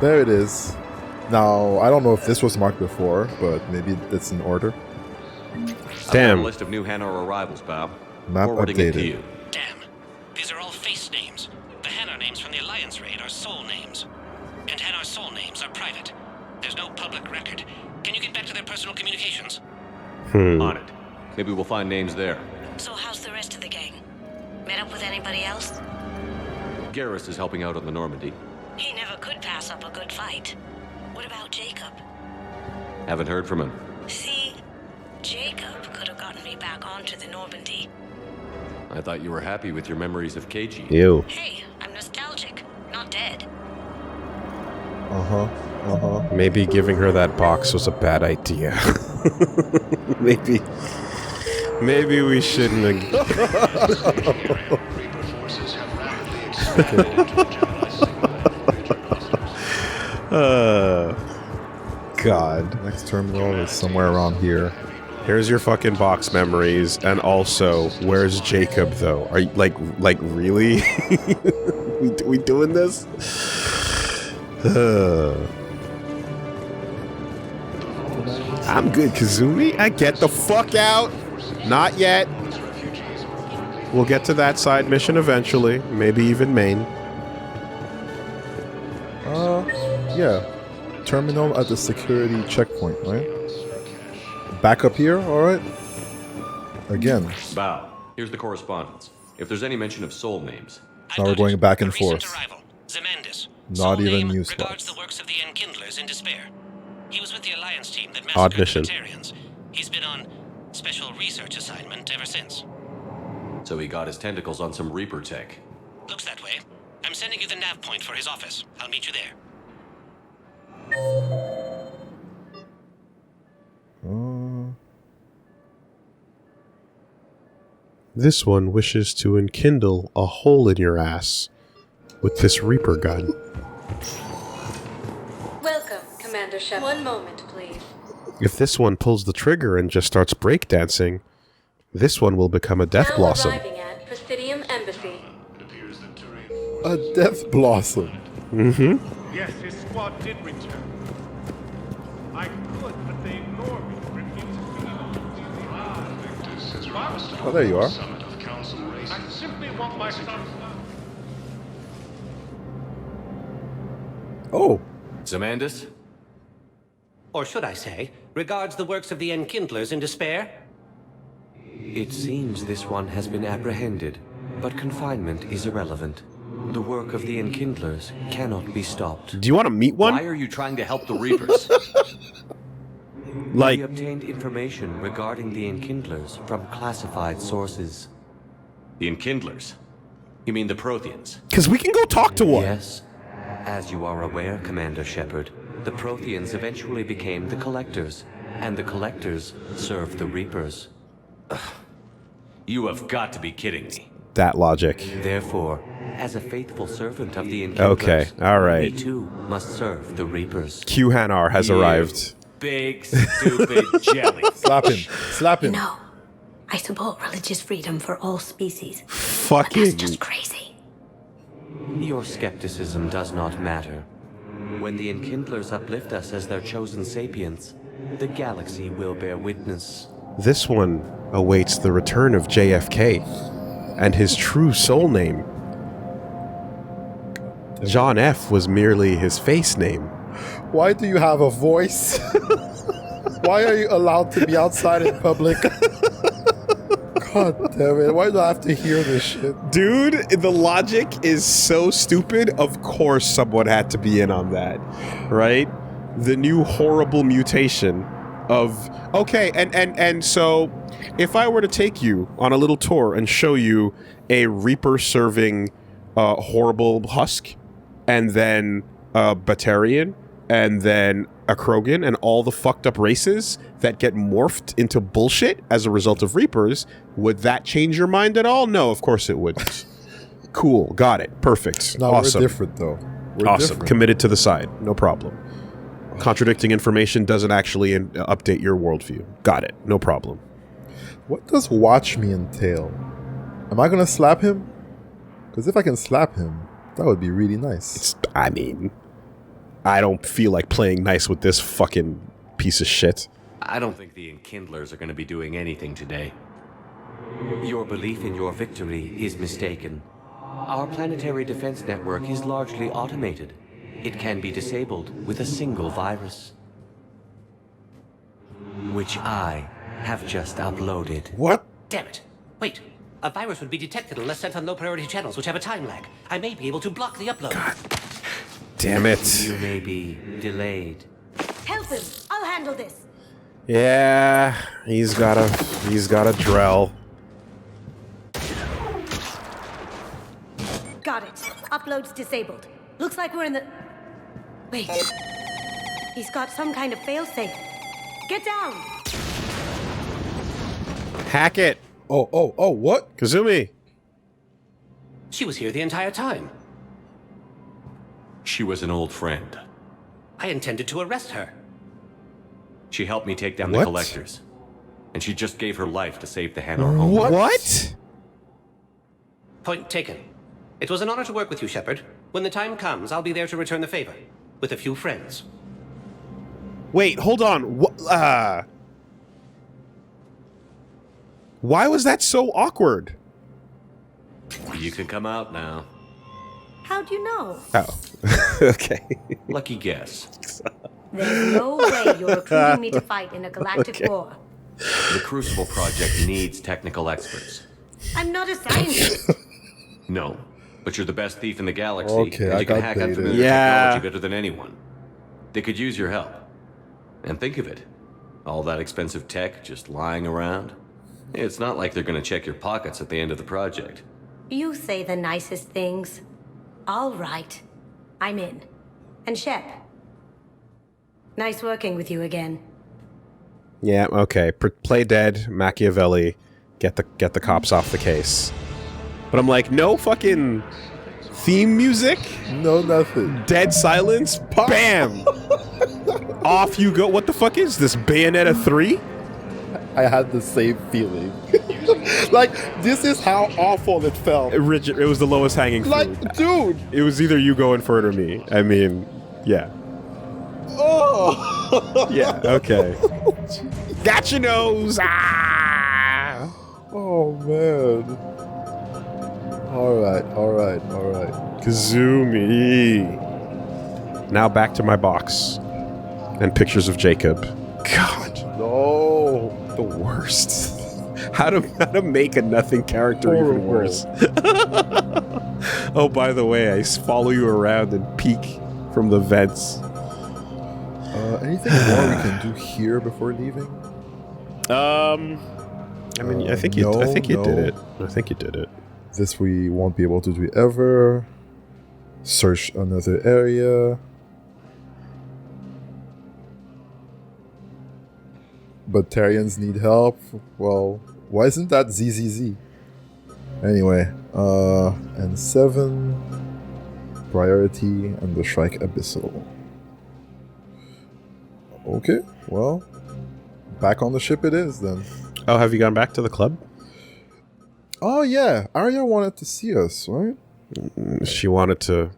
There it is. Now, I don't know if this was marked before, but maybe it's in order. Damn. I've got a list of new Hanar arrivals, pal. Map Forwarding it to updated. you. Damn. These are all face names. The Hanar names from the Alliance raid are soul names. And Hanar's soul names are private. There's no public record. Can you get back to their personal communications? On it. Maybe we'll find names there. So how's the rest of the gang? Met up with anybody else? Garrus is helping out on the Normandy. He never could pass up a good fight. What about Jacob? Haven't heard from him. See, Jacob could have gotten me back onto the Normandy. I thought you were happy with your memories of KG. Ew. Hey, I'm nostalgic, not dead. Maybe giving her that box was a bad idea. Maybe we shouldn't have. God. Next terminal is somewhere around here. Here's your fucking box memories, and also, where's Jacob though? Are you like really? we doing this? I'm good, Kazumi. I get the fuck out. Not yet. We'll get to that side mission eventually. Maybe even main. Yeah. Terminal at the security checkpoint, right? Back up here, alright? Again. Bow. Here's the correspondence. If there's any mention of soul names. Now we're going back and Recent forth. arrival, Zemandis. Not Soul even name news regards spots. the works of the Enkindlers in despair. He was with the Alliance team that Odd massacred the mission. Batarians. He's been on special research assignment ever since. So he got his tentacles on some Reaper tech. Looks that way. I'm sending you the nav point for his office. I'll meet you there. This one wishes to enkindle a hole in your ass with this Reaper gun. Welcome, Commander Shepard. One moment, please. If this one pulls the trigger and just starts breakdancing, this one will become a death Now blossom. arriving at Presidium Embassy. A death blossom. Yes, his squad did return. I could, but they ignored me, refused to see Oh, there you are. I simply want my son. Oh, Zemandis? Or should I say, regards the works of the Enkindlers in despair? It seems this one has been apprehended, but confinement is irrelevant. The work of the Enkindlers cannot be stopped. Do you want to meet one? Why are you trying to help the Reapers? Like, We obtained information regarding the Enkindlers from classified sources. The Enkindlers? You mean the Protheans? because we can go talk to one. Yes. As you are aware, Commander Shepard, the Protheans eventually became the Collectors, and the Collectors served the Reapers. You have got to be kidding me. That logic. Therefore, as a faithful servant of the Enkindlers, Okay, all right. we too must serve the Reapers. Q Hanar has You arrived. Big, stupid jelly. slap him. Slap him. No. I support religious freedom for all species. That's Fucking. just crazy. Your skepticism does not matter. When the Enkindlers uplift us as their chosen sapients, the galaxy will bear witness. This one awaits the return of JFK and his true soul name. John F. was merely his face name. Why do you have a voice? Why are you allowed to be outside in public? God damn it. Why do I have to hear this shit? Dude, the logic is so stupid. Of course someone had to be in on that, right? The new horrible mutation of... Okay, and so if I were to take you on a little tour and show you a Reaper serving horrible husk, and then a Batarian, and then a Krogan, and all the fucked up races that get morphed into bullshit as a result of Reapers, would that change your mind at all? No, of course it wouldn't. Cool, got it, perfect, No, awesome. we're different though. We're Awesome. different. Committed to the side. No problem. Contradicting information doesn't actually update your worldview. Got it. No problem. What does watch me entail? Am I gonna slap him? Because if I can slap him, that would be really nice. I don't feel like playing nice with this fucking piece of shit. I don't think the Enkindlers are going to be doing anything today. Your belief in your victory is mistaken. Our planetary defense network is largely automated. It can be disabled with a single virus. Which I have just uploaded. What? Damn it. Wait. A virus would be detected unless sent on low-priority channels, which have a time lag. I may be able to block the upload. Damn it. You may be delayed. Help him! I'll handle this! Yeah, he's got a drell. Got it. Upload's disabled. Looks like we're in the... Wait. He's got some kind of failsafe. Get down! Hack it. Oh, what? Kazumi. She was here the entire time. She was an old friend. I intended to arrest her. She helped me take down What? the collectors. And she just gave her life to save the Hanar home. What? Point taken. It was an honor to work with you, Shepard. When the time comes, I'll be there to return the favor. With a few friends. Wait, hold on. Why was that so awkward? You can come out now. How'd you know? Oh. Okay. Lucky guess. There's no way you're recruiting me to fight in a galactic war. The Crucible Project needs technical experts. I'm not a scientist. No, but you're the best thief in the galaxy, Okay, and I you can got hack baited. unfamiliar Yeah. technology better than anyone. They could use your help. And think of it. All that expensive tech just lying around. It's not like they're gonna check your pockets at the end of the project. You say the nicest things. All right. I'm in. And Shep. Nice working with you again. Yeah, okay. Play dead, Machiavelli, get the cops off the case. But I'm like, no fucking theme music? No, nothing. Dead silence? Bam! Off you go. What the fuck is this? Bayonetta 3? I had the same feeling. Like, this is how awful it felt. It was the lowest hanging fruit. Like, dude. It was either you going for it or me. I mean, yeah. Oh. Yeah, okay. Got your nose! Ah! Oh, man. All right. Kazumi. Now back to my box. And pictures of Jacob. God. No. The worst. How to make a nothing character even Horrible. worse. Oh, by the way, I follow you around and peek from the vents. Anything more we can do here before leaving? I mean, I think you no. did it. I think you did it. This we won't be able to do ever. Search another area. But Tarians need help. Well, why isn't that ZZZ? Anyway, and 7 priority and the Shrike Abyssal. Okay, well, back on the ship it is then. Oh, have you gone back to the club? Oh yeah, Aria wanted to see us, right? She wanted to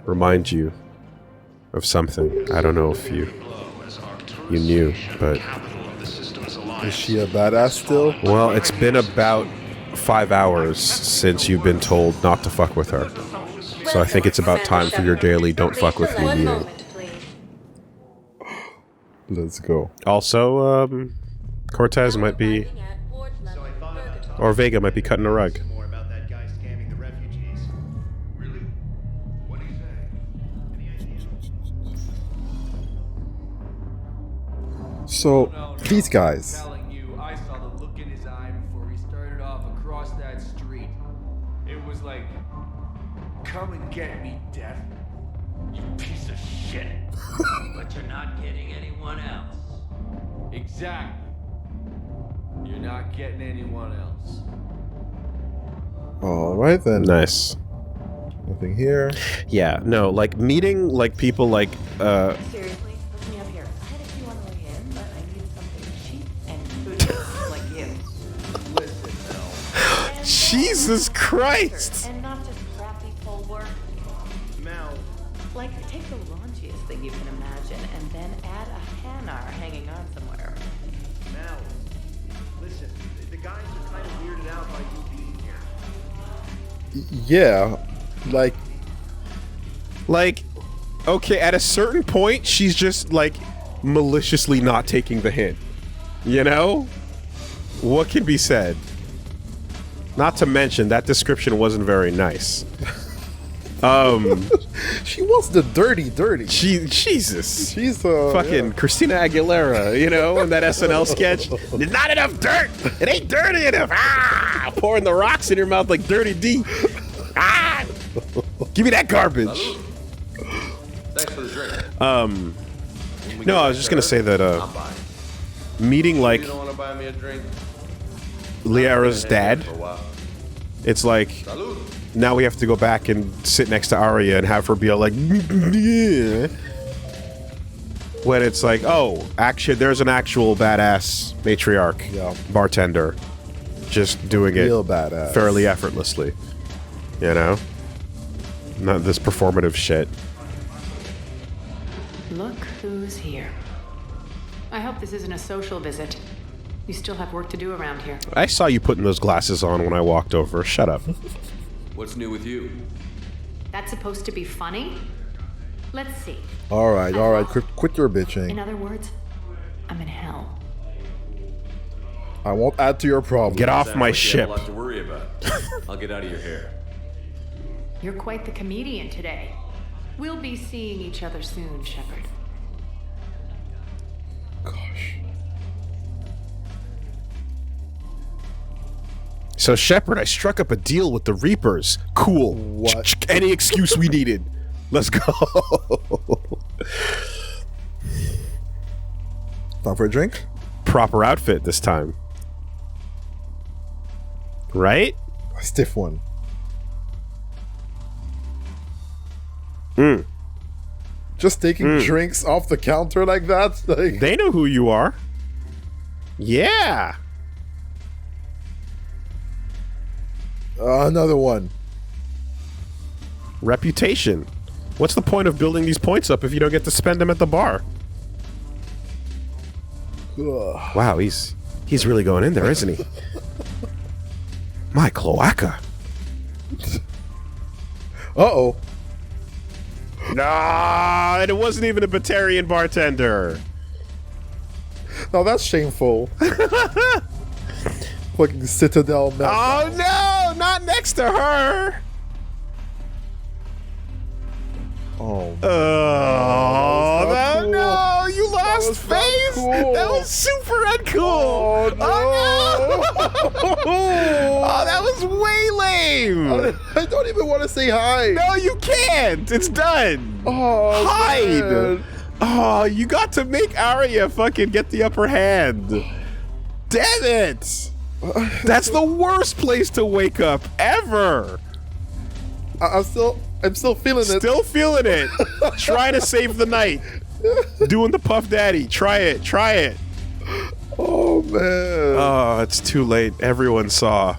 remind you of something. I don't know if you knew, but... Is she a badass still? Well, it's been about 5 hours since you've been told not to fuck with her. So I think it's about time for your daily don't fuck with me One meeting. moment, please. Let's go. Also, Cortez might be... Arriving at ward level, Purgatory. Or Vega might be cutting a rug. More about that guy scamming the refugees. Really? What do you say? Any ideas? So, these guys. Telling you, I saw the look in his eye before we started off across that street. It was like, come and get me, Death. You piece of shit. But you're not getting anyone else. Exactly. You're not getting anyone else. Alright then. Nice. Nothing here. Yeah, no, like, meeting, like, people like, Seriously, look me up here. I had a few on the way in, but I needed something cheap and food like you. Listen, Mel. Jesus Christ! And not just crappy pole work. Mel, Like, take the raunchiest thing you can imagine, and then add a Hanar hanging on somewhere. Now, listen, the guys are kind of weirded out by you being here. Yeah, Like, okay, at a certain point, she's just, like, maliciously not taking the hint. You know? What can be said? Not to mention, that description wasn't very nice. she wants the dirty. Jesus. She's fucking Christina Aguilera, you know, in that SNL sketch. There's not enough dirt. It ain't dirty enough. Ah, pouring the rocks in your mouth like Dirty D. Ah, give me that garbage. Thanks for the drink. No, I was just gonna say that meeting like You don't want to buy me a drink? Liara's dad. It's like now we have to go back and sit next to Aria and have her be all like, yeah. When it's like, oh, actually, there's an actual badass matriarch, bartender, just doing Real it badass. fairly effortlessly. You know, not this performative shit. Look who's here. I hope this isn't a social visit. You still have work to do around here. I saw you putting those glasses on when I walked over. Shut up. What's new with you? That's supposed to be funny? Let's see. All right. Quit your bitching. In other words, I'm in hell. I won't add to your problem. Get off Sounds my like ship. You have a lot to worry about. I'll get out of your hair. You're quite the comedian today. We'll be seeing each other soon, Shepard. Gosh. So, Shepard, I struck up a deal with the Reapers. Cool. What? Any excuse we needed. Let's go. Time for a drink? Proper outfit this time. Right? A stiff one. Just taking drinks off the counter like that? Like, They know who you are. Yeah. another one. Reputation. What's the point of building these points up if you don't get to spend them at the bar? Ugh. Wow, he's really going in there, isn't he? My cloaca. Uh-oh. Nah, and it wasn't even a Batarian bartender. Now that's shameful. Fucking Citadel meltdown. Oh no, not next to her. Oh, Oh, not cool. no, you lost was not face. cool. That was super uncool. Oh, no. Oh, that was way lame. I don't even want to say hi. No, you can't. It's done. Oh, Hide. man. Oh, you got to make Aria fucking get the upper hand. Damn it. That's the worst place to wake up ever. I'm still feeling it. Still feeling it. Try to save the night. Doing the Puff Daddy. Try it. Oh, man. Oh, it's too late. Everyone saw.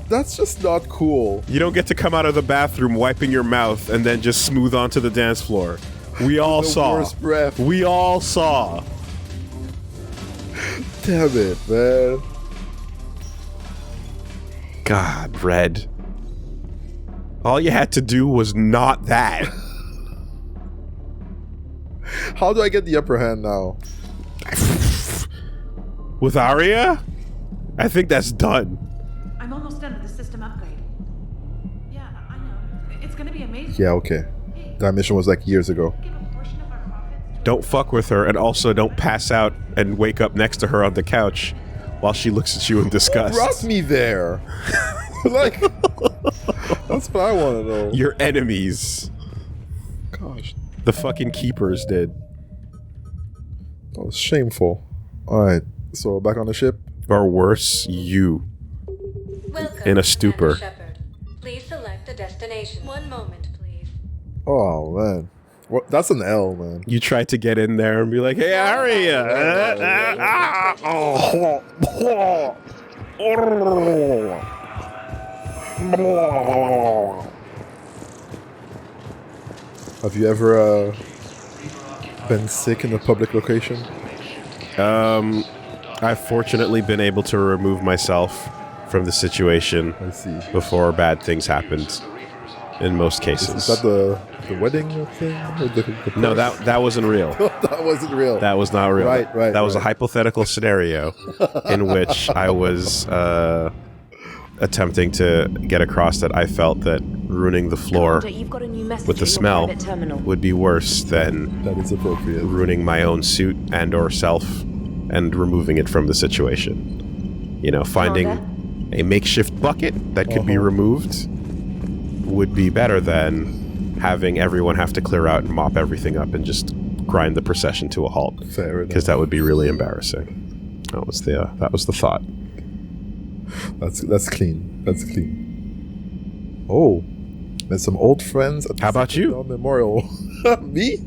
That's just not cool. You don't get to come out of the bathroom wiping your mouth and then just smooth onto the dance floor. We all The saw. worst breath. We all saw. Damn it, man. God, Red. All you had to do was not that. How do I get the upper hand now? With Aria? I think that's done. I'm almost done with the system upgrade. Yeah, I know. It's gonna be amazing. Yeah, okay. That mission was like years ago. Give a portion of our profits to Don't fuck with her, and also don't pass out and wake up next to her on the couch while she looks at you in disgust. Brought me there. Like, that's what I want to know. Your enemies. Gosh, The fucking keepers did. that was shameful. All right, so back on the ship. Or worse, you. Welcome, In a stupor. Commander Shepard. Please select a destination. One moment, please. Oh man, what? That's an L, man. You tried to get in there and be like, hey, Aria. Have you ever been sick in a public location? I've fortunately been able to remove myself from the situation I see. before bad things happened. In most cases. Is that the wedding thing? Or the No, that wasn't real. that wasn't real. That was not real. Right. That was a hypothetical scenario in which I was attempting to get across that I felt that ruining the floor You've got a new message with the at your smell private terminal. would be worse than That is appropriate. ruining my own suit and or self and removing it from the situation. You know, finding a makeshift bucket that could be removed would be better than having everyone have to clear out and mop everything up and just grind the procession to a halt. Fair enough. Because that would be really embarrassing. That was the thought. That's clean. That's clean. Oh, there's some old friends. At the How about you? Down Memorial. Me?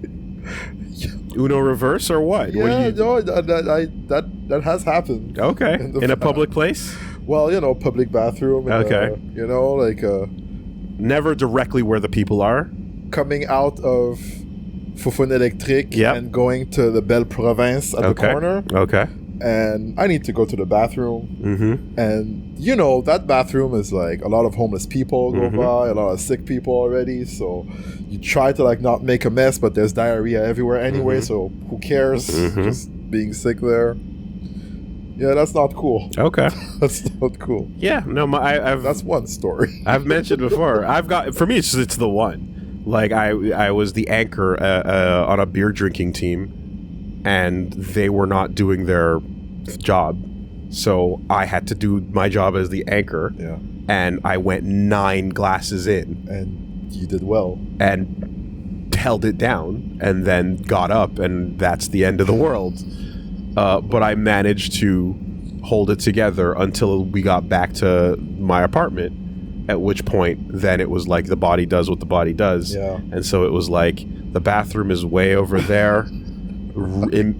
Uno reverse or what? Yeah, no, that has happened. Okay. In a public place? Well, you know, public bathroom. Okay. You know, like never directly where the people are. Coming out of Fofone Electric and going to the Belle Province at the corner. Okay. And I need to go to the bathroom. Mm-hmm. And, you know, that bathroom is like a lot of homeless people go by, a lot of sick people already. So you try to like not make a mess, but there's diarrhea everywhere anyway. So who cares? Just being sick there. Yeah, that's not cool. Okay. That's not cool. Yeah, no, that's one story. I've mentioned before. For me, it's the one. Like I was the anchor on a beer drinking team, and they were not doing their job, so I had to do my job as the anchor. Yeah. And I went 9 glasses in, and you did well, and held it down, and then got up, and that's the end of the world. But I managed to hold it together until we got back to my apartment, at which point then it was like the body does what the body does. Yeah. And so it was like the bathroom is way over there.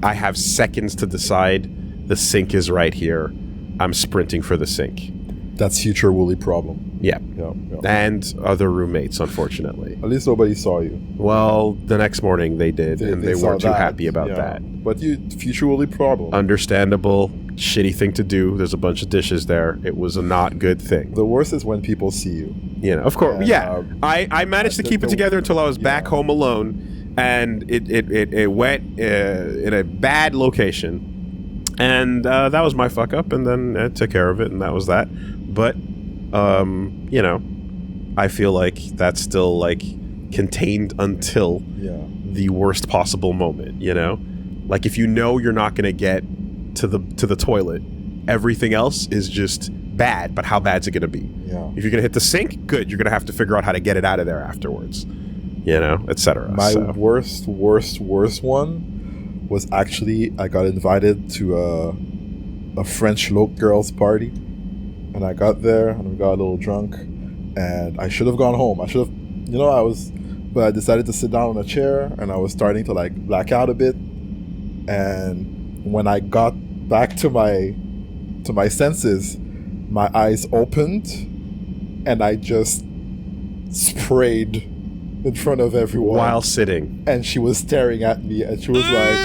I have seconds to decide. The sink is right here. I'm sprinting for the sink. That's future Woolie problem. Yeah. Yeah. And other roommates, unfortunately. At least nobody saw you. Well, the next morning they did, and they weren't too happy about that. But future Woolie problem. Understandable, shitty thing to do. There's a bunch of dishes there. It was a not good thing. The worst is when people see you. You know, of course. And, yeah. I managed to keep it together until I was back home alone, and it went in a bad location. And that was my fuck up, and then I took care of it, and that was that. But, you know, I feel like that's still, like, contained until the worst possible moment, you know? Like, if you know you're not going to get to the toilet, everything else is just bad, but how bad's it going to be? Yeah. If you're going to hit the sink, good. You're going to have to figure out how to get it out of there afterwards, you know, etc. My worst one was actually I got invited to a French Loc girls party, and I got there and we got a little drunk, and I should have gone home. I should have, you know, but I decided to sit down on a chair, and I was starting to like black out a bit. And when I got back to my senses, my eyes opened, and I just sprayed in front of everyone while sitting, and she was staring at me, and she was like,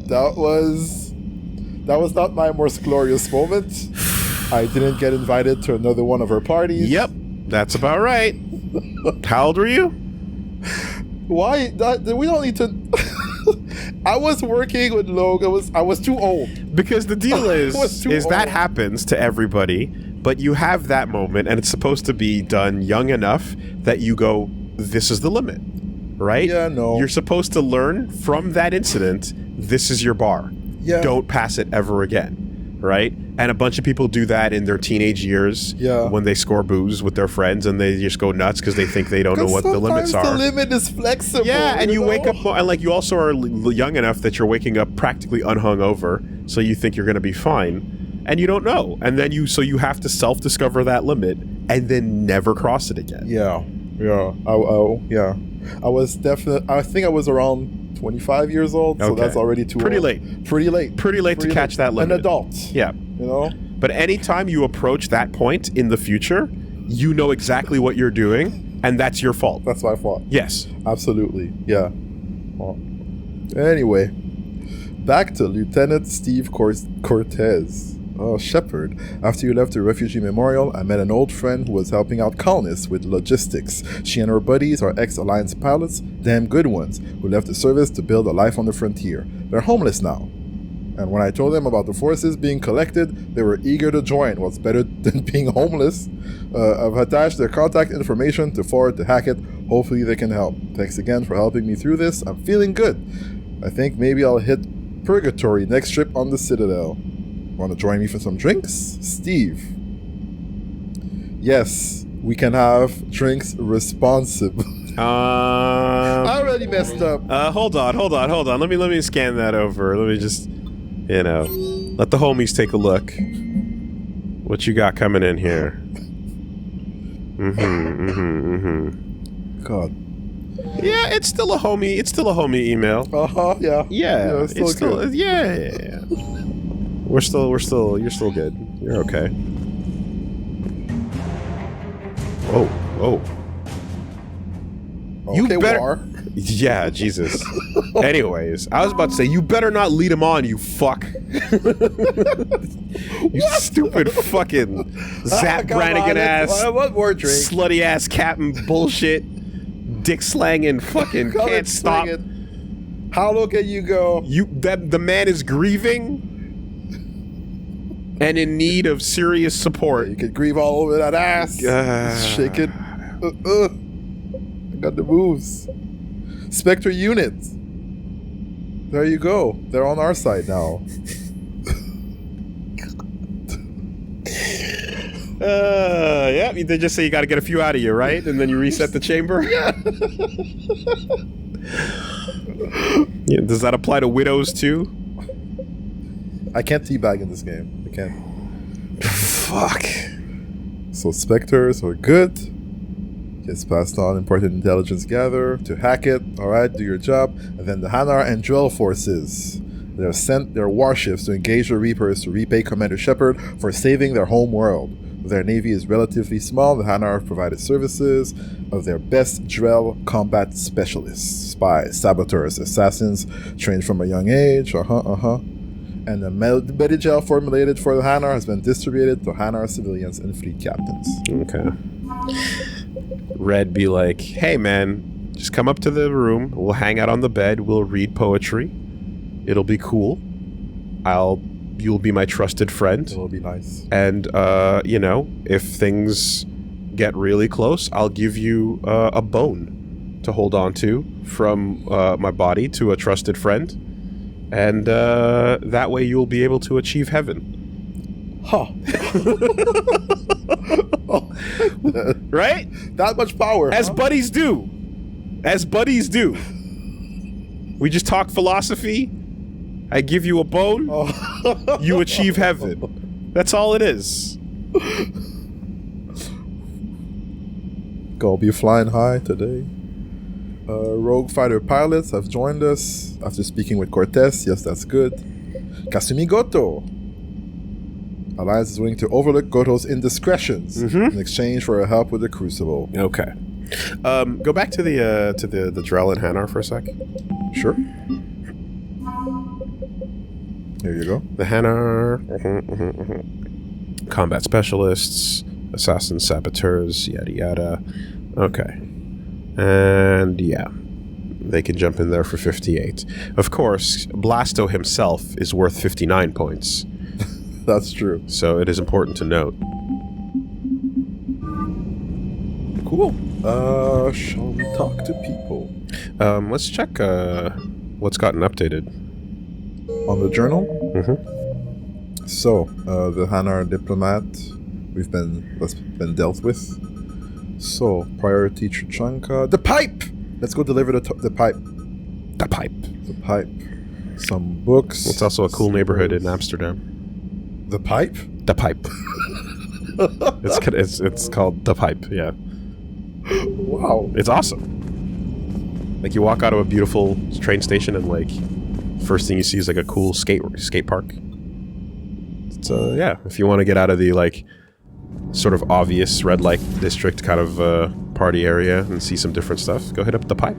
that was not my most glorious moment. I didn't get invited to another one of her parties. Yep, that's about right. How old were you? Why? We don't need to. I was working with Logan. I was too old. Because the deal is that happens to everybody, but you have that moment, and it's supposed to be done young enough that you go, this is the limit, right? Yeah, no. You're supposed to learn from that incident, this is your bar. Yeah. Don't pass it ever again, right? And a bunch of people do that in their teenage years when they score booze with their friends, and they just go nuts because they think they don't know what the limits are. The limit is flexible. Yeah, and you know? wake up, and like you also are young enough that you're waking up practically unhungover, so you think you're going to be fine, and you don't know. And then you have to self-discover that limit and then never cross it again. Yeah. I was definitely. I think I was around 25 years old, so that's already pretty old. late. Pretty late to catch that limit. An adult. Yeah. You know? But anytime you approach that point in the future, you know exactly what you're doing, and that's your fault. That's my fault. Yes. Absolutely. Yeah. Well, anyway, back to Lieutenant Steve Cortez. Oh, Shepard. After you left the refugee memorial, I met an old friend who was helping out colonists with logistics. She and her buddies are ex-Alliance pilots, damn good ones, who left the service to build a life on the frontier. They're homeless now. And when I told them about the forces being collected, they were eager to join. What's better than being homeless? I've attached their contact information to forward to Hackett. Hopefully they can help. Thanks again for helping me through this. I'm feeling good. I think maybe I'll hit Purgatory next trip on the Citadel. Want to join me for some drinks? Steve. Yes, we can have drinks responsibly. I already messed up. Hold on. Let me scan that over. Let me just, let the homies take a look. What you got coming in here? God. Yeah, it's still a homie email. Yeah. Yeah, it's still good. Yeah. You're still good. You're okay. Oh. Okay, You better. War. Yeah, Jesus. Anyways, I was about to say, you better not lead him on, you fuck. You stupid fucking Zap Brannigan ass, What more drink? slutty ass captain bullshit, dick slanging fucking Come can't and stop. swing it. How low can you go? The man is grieving and in need of serious support. You can grieve all over that ass. Shake it. I got the moves. Spectre unit. There you go. They're on our side now. Yeah, they just say you got to get a few out of you, right? And then you reset the chamber. Yeah, does that apply to widows too? I can't teabag in this game. I can't. Fuck. So Spectres are good. Gets passed on important intelligence gather to Hackett. Alright, do your job. And then the Hanar and Drell forces. They're sent their warships to engage the Reapers to repay Commander Shepard for saving their home world. Their navy is relatively small. The Hanar have provided services of their best Drell combat specialists, spies, saboteurs, assassins, trained from a young age. And the Medigel formulated for the Hanar has been distributed to Hanar civilians and fleet captains. Okay. Red be like, hey man, just come up to the room. We'll hang out on the bed. We'll read poetry. It'll be cool. You'll be my trusted friend. It'll be nice. And, if things get really close, I'll give you a bone to hold on to from my body to a trusted friend. And that way you'll be able to achieve heaven. Huh. Right? That much power. As buddies do. As buddies do. We just talk philosophy. I give you a bone. You achieve heaven. That's all it is. Gonna be flying high today. Rogue fighter pilots have joined us after speaking with Cortez. Yes, that's good. Kasumi Goto. Alliance is willing to overlook Goto's indiscretions in exchange for her help with the Crucible. Okay. Go back to the Drell and Hanar for a sec. Sure. Here you go. The Hanar, combat specialists, assassins, saboteurs, yada yada. Okay. And yeah, they can jump in there for 58. Of course, Blasto himself is worth 59 points. That's true. So it is important to note. Cool. Shall we talk to people? Let's check what's gotten updated. On the journal? Mm-hmm. So, the Hanar diplomat that's been dealt with. So, priority Chichanka. The pipe! Let's go deliver the pipe. The pipe. The pipe. Some books. It's also a cool neighborhood in Amsterdam. The pipe? The pipe. It's called The Pipe, yeah. Wow. It's awesome. Like, you walk out of a beautiful train station and, like, first thing you see is, like, a cool skate park. So, yeah, if you want to get out of the, like, sort of obvious red light district kind of party area and see some different stuff, go hit up the pipe.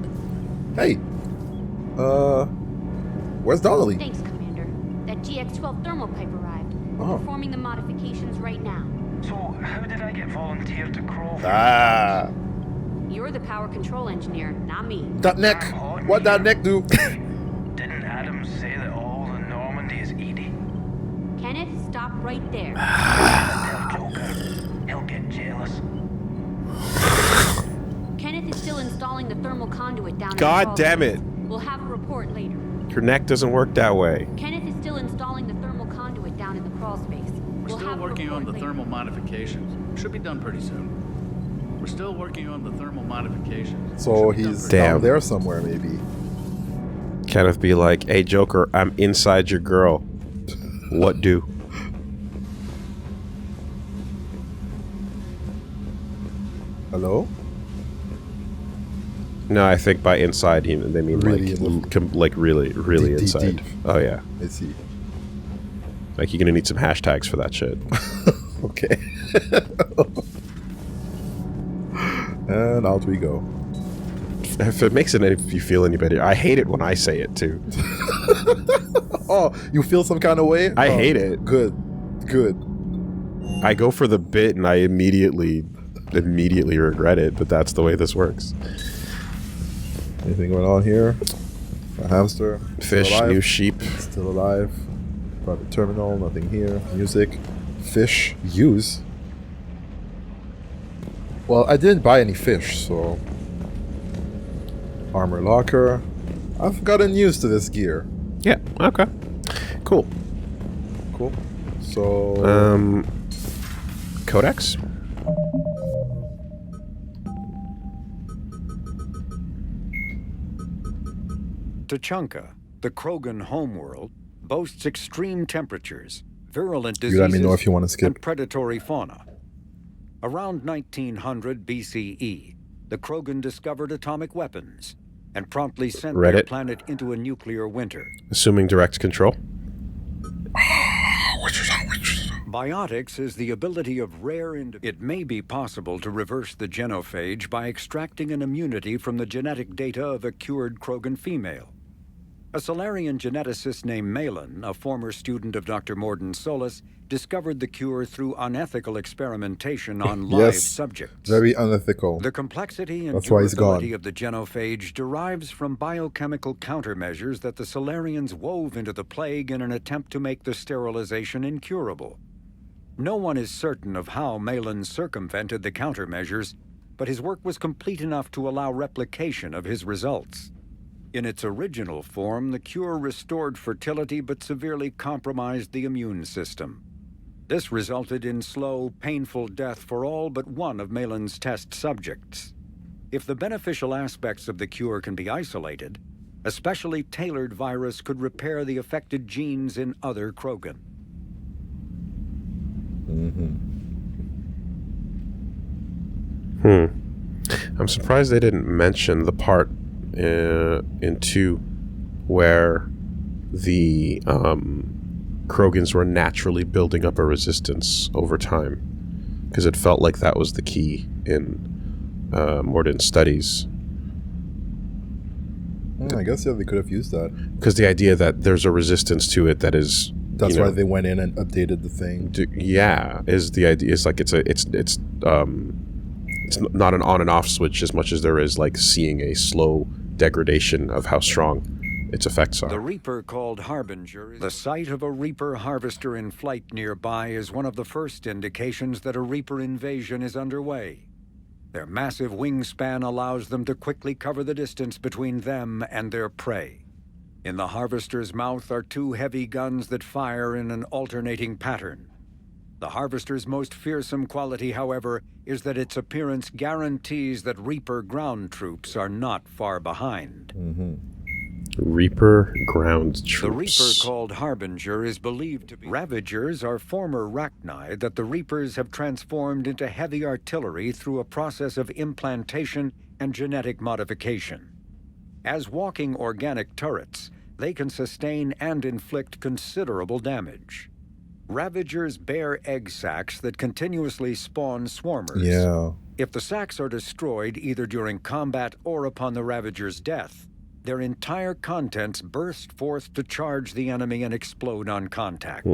Hey, where's Donnelly? Thanks, Commander. That GX-12 thermal pipe arrived. We're performing the modifications right now. So, how did I get volunteered to crawl? You're the power control engineer, not me. That neck. What that neck do? Didn't Adam say that all in Normandy is Edie? Kenneth, stop right there. Tell Joker. He'll get jealous. Kenneth is still installing the thermal conduit down in the God crawl damn space. it. We'll have a report later. Your neck doesn't work that way. Kenneth is still installing the thermal conduit down in the crawl space. We're still working on the thermal modifications. Should be done pretty soon. We're still working on the thermal modifications. So he's down there somewhere, maybe. Kenneth be like, hey, Joker, I'm inside your girl. What do? Hello? No, I think by inside they mean Really like really deep, inside. deep. Oh yeah. I see. Like you're gonna need some hashtags for that shit. Okay. And out we go. If it makes you feel any better, I hate it when I say it too. Oh, you feel some kind of way? I hate it. Good. I go for the bit and I immediately regret it, but that's the way this works. Anything going on here? A hamster. Fish, new sheep. Still alive. Private terminal, nothing here. Music. Fish. Use. Well, I didn't buy any fish, so... Armor locker. I've gotten used to this gear. Yeah, okay. Cool. So... Codex? Tuchanka, the Krogan homeworld, boasts extreme temperatures, virulent You let me know diseases, if you want to skip. and predatory fauna. Around 1900 BCE, the Krogan discovered atomic weapons and promptly sent their Reddit. planet into a nuclear winter. Assuming direct control. Biotics is the ability of rare It may be possible to reverse the genophage by extracting an immunity from the genetic data of a cured Krogan female. A Solarian geneticist named Malin, a former student of Dr. Morden Solis, discovered the cure through unethical experimentation on live Yes, subjects. very unethical. The complexity and That's why he's durability gone. of the genophage derives from biochemical countermeasures that the Solarians wove into the plague in an attempt to make the sterilization incurable. No one is certain of how Malin circumvented the countermeasures, but his work was complete enough to allow replication of his results. In its original form, the cure restored fertility but severely compromised the immune system. This resulted in slow, painful death for all but one of Malin's test subjects. If the beneficial aspects of the cure can be isolated, a specially tailored virus could repair the affected genes in other Krogan. I'm surprised they didn't mention the part in 2 where the Krogans were naturally building up a resistance over time, because it felt like that was the key in Morden's studies. I guess, yeah, they could have used that. Because the idea that there's a resistance to it that is... That's why they went in and updated the thing. Is the idea. It's like it's not an on and off switch as much as there is like seeing a slow degradation of how strong its effects are. The Reaper called Harbinger. The sight of a Reaper harvester in flight nearby is one of the first indications that a Reaper invasion is underway. Their massive wingspan allows them to quickly cover the distance between them and their prey. In the harvester's mouth are 2 heavy guns that fire in an alternating pattern. The harvester's most fearsome quality, however, is that its appearance guarantees that Reaper ground troops are not far behind. Reaper ground troops. The Reaper called Harbinger is believed to be... Ravagers are former Rachni that the Reapers have transformed into heavy artillery through a process of implantation and genetic modification. As walking organic turrets, they can sustain and inflict considerable damage. Ravagers bear egg sacs that continuously spawn swarmers. Yeah. If the sacks are destroyed either during combat or upon the Ravager's death, their entire contents burst forth to charge the enemy and explode on contact.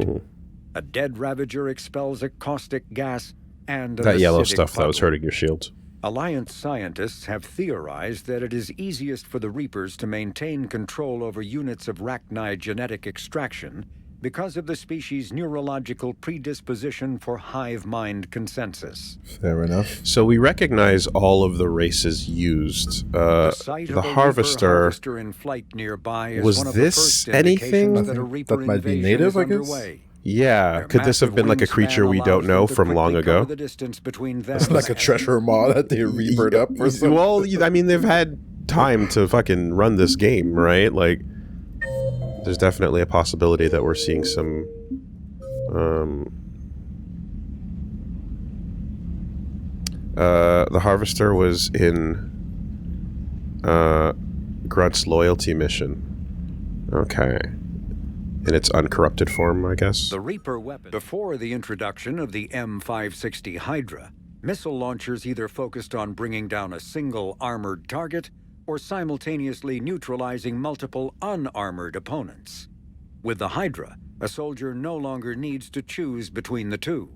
A dead Ravager expels a caustic gas and an that yellow acidic stuff that was puddle. hurting your shields. Alliance scientists have theorized that it is easiest for the Reapers to maintain control over units of Rachni genetic extraction because of the species' neurological predisposition for hive mind consensus. Fair enough. So we recognize all of the races used. The sight of The a Reaper harvester. harvester in flight nearby is Was one of this the first anything? indications that a Reaper That might be invasion native, is I guess? underway. Yeah, could this have been like a creature we don't know from long ago? It's like a treasure maw that they reapered up or something. Well, I mean, they've had time to fucking run this game, right? Like, there's definitely a possibility that we're seeing some the harvester was in Grunt's loyalty mission. Okay. In its uncorrupted form, I guess. The Reaper weapon. Before the introduction of the M560 Hydra, missile launchers either focused on bringing down a single armored target or simultaneously neutralizing multiple unarmored opponents. With the Hydra, a soldier no longer needs to choose between the two.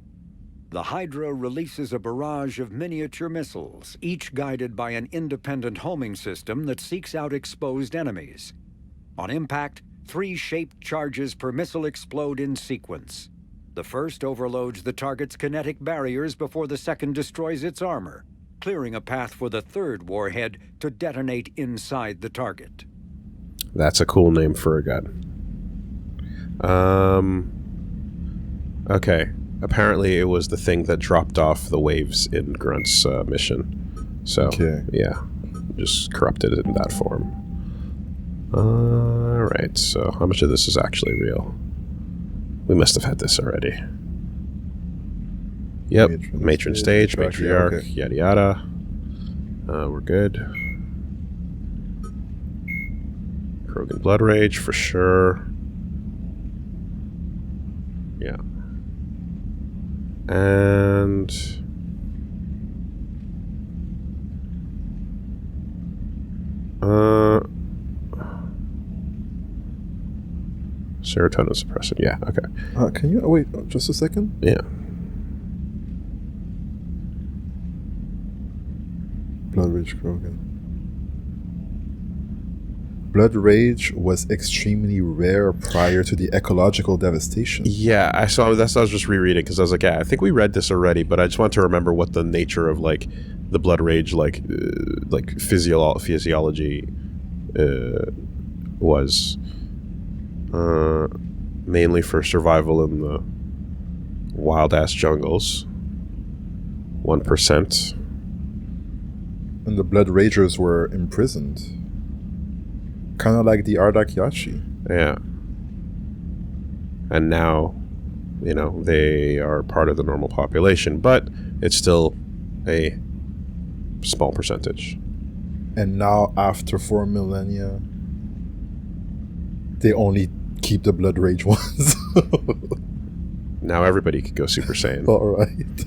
The Hydra releases a barrage of miniature missiles, each guided by an independent homing system that seeks out exposed enemies. On impact, 3 shaped charges per missile explode in sequence. The first overloads the target's kinetic barriers before the second destroys its armor, clearing a path for the third warhead to detonate inside the target. That's a cool name for a gun. Okay. Apparently it was the thing that dropped off the waves in Grunt's mission. So, yeah. Just corrupted it in that form. Alright, so how much of this is actually real? We must have had this already. Yep, matron stage, matriarch, okay. yada yada. We're good. Krogan Blood Rage, for sure. Yeah. And... serotonin suppressant, yeah, okay. Can you wait just a second? Yeah. Blood Rage Krogan. Blood Rage was extremely rare prior to the ecological devastation. Yeah, I saw that's what I was just rereading because I was like, yeah, I think we read this already, but I just want to remember what the nature of like the Blood Rage physiology was. Mainly for survival in the wild ass jungles. 1%. And the Blood Ragers were imprisoned. Kind of like the Ardak Yachi. Yeah. And now, you know, they are part of the normal population, but it's still a small percentage. And now, after 4 millennia, they only keep the Blood Rage ones. Now everybody could go Super Saiyan. Alright.